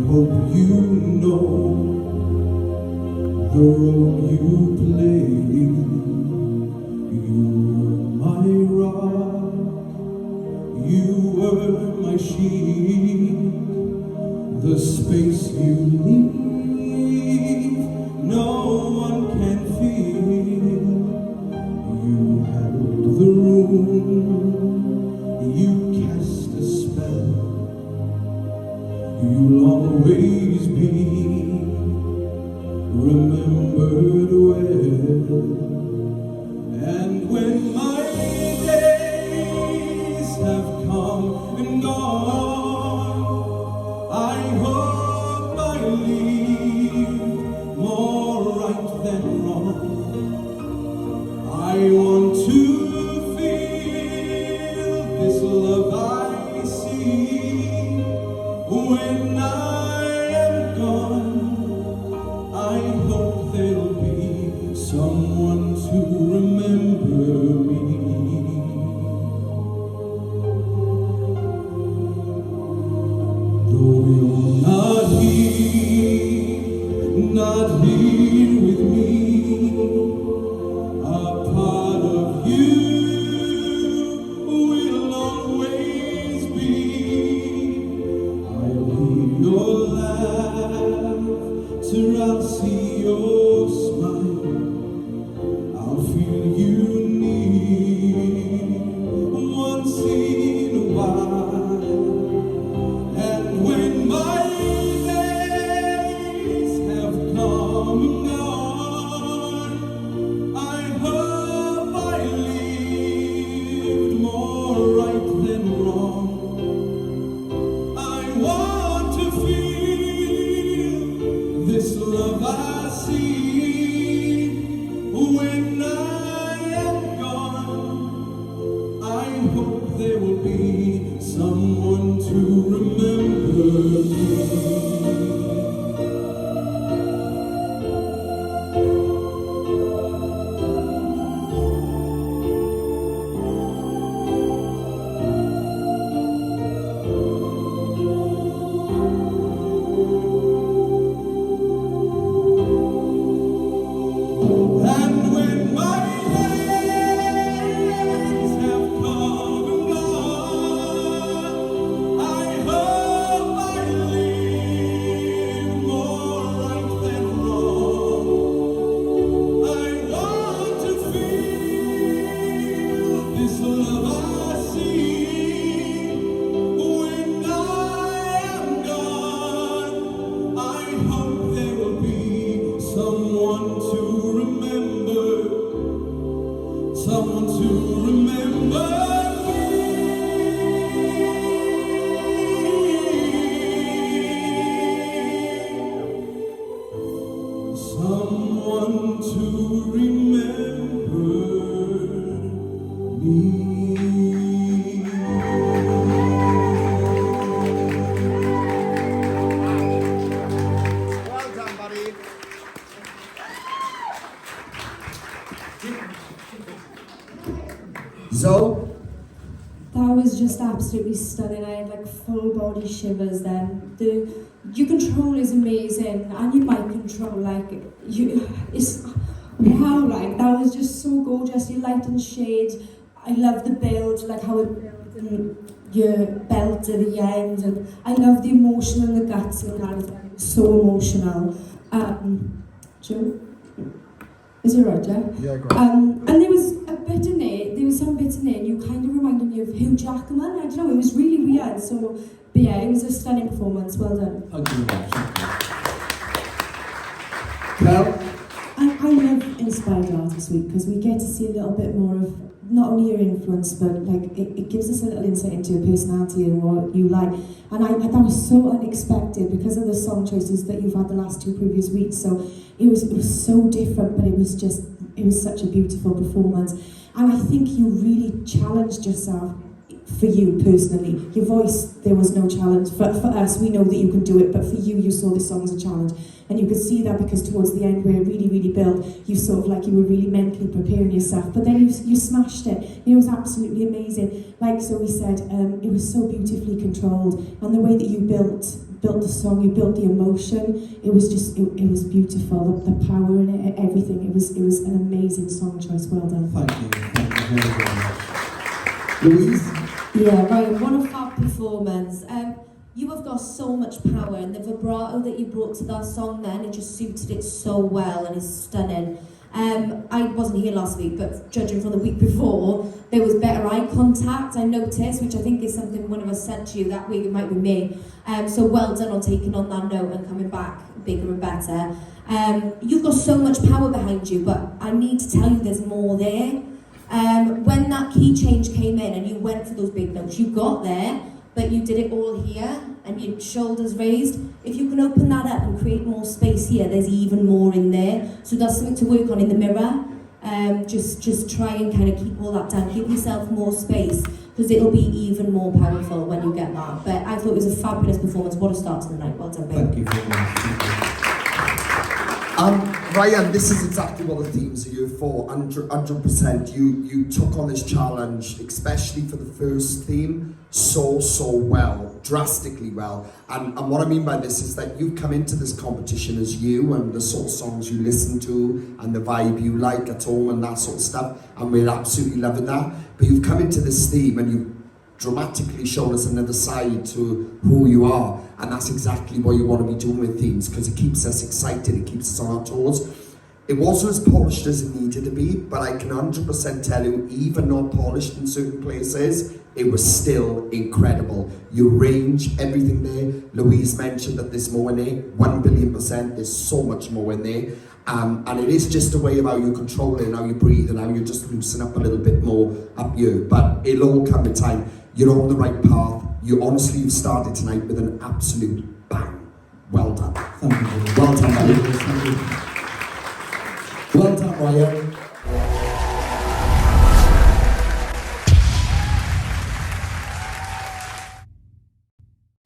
hope you know the role you play. You were my rock, you were my shield, the space you leave, no one can feel. You held the room, you cast a spell. You'll always be remembered well. And when my days have come and gone, I hope I leave more right than wrong. I want to feel this love I see. When I am gone, I hope there'll be someone to remember me. Though you're not here with me, a part of you will always be. I'll hear your laughter, I'll see your smile, I'll feel you near once in a while. And when my days have come and gone, I hope I lived more right than wrong. I want to feel this love I see. When I am gone, I hope there will be someone to remember me. And when my days have come and gone, I hope I live more right than wrong. I want to feel this love I see. When I am gone, I hope there will be someone to remember, someone to remember me. Someone to remember me. Well done, buddy. Zoe? That was just absolutely stunning. I had like full body shivers then. Your control is amazing, and your mic control, like, it's wow, like, that was just so gorgeous. Your light and shade, I love the build, like how it builds and your belt at the end, and I love the emotion and the guts in that. It's so emotional. Joe? Is it right, yeah? Yeah, great. And there was a bit in it, there was some bits in it, and you kind of reminded me of Hugh Jackman. I don't know, it was really weird. So, but yeah, it was a stunning performance. Well done. I'll give you that. Cal? I love Inspired Artist Week because we get to see a little bit more of not only your influence, but like it gives us a little insight into your personality and what you like. And that was so unexpected because of the song choices that you've had the last two previous weeks. So it was so different, but it was such a beautiful performance. And I think you really challenged yourself. For you personally, your voice, there was no challenge. For us, we know that you can do it, but for you, you saw the song as a challenge. And you could see that because towards the end, where it really, really built, you sort of like you were really mentally preparing yourself. But then you smashed it. It was absolutely amazing. Like Zoe said, it was so beautifully controlled. And the way that you built built the song, you built the emotion. It was just, it was beautiful. The power in it, everything. It was an amazing song choice. Well done. Thank you very much. Louise? Yeah, Ryan, what a fab performance. You have got so much power, and the vibrato that you brought to that song then, it just suited it so well and is stunning. I wasn't here last week, but judging from the week before, there was better eye contact, I noticed, which I think is something one of us said to you that week. It might be me. So well done on taking on that note and coming back bigger and better. You've got so much power behind you, but I need to tell you there's more there. When that key change came in and you went for those big notes, you got there, but you did it all here and your shoulders raised. If you can open that up and create more space here, there's even more in there. So that's something to work on in the mirror. Just try and kind of keep all that down. Give yourself more space, because it'll be even more powerful when you get that. But I thought it was a fabulous performance. What a start to the night. Well done, babe. Thank you very much. Ryan, this is exactly what the themes are here for. 100%. You took on this challenge, especially for the first theme, so well, drastically well. And what I mean by this is that you've come into this competition as you, and the sort of songs you listen to and the vibe you like at home and that sort of stuff, and we're absolutely loving that. But you've come into this theme and you've dramatically shown us another side to who you are, and that's exactly what you want to be doing with themes, because it keeps us excited, it keeps us on our toes. It wasn't as polished as it needed to be, but I can 100% tell you, even not polished in certain places, it was still incredible. Your range, everything there. Louise mentioned that there's more in there, 1,000,000,000%, there's so much more in there. And it is just a way of how you control it and how you breathe and how you just loosen up a little bit more up here. But it'll all come in time. You're on the right path. You've started tonight with an absolute bang. Well done. Thank you. Well done, buddy. Thank you. Well done, Ryan.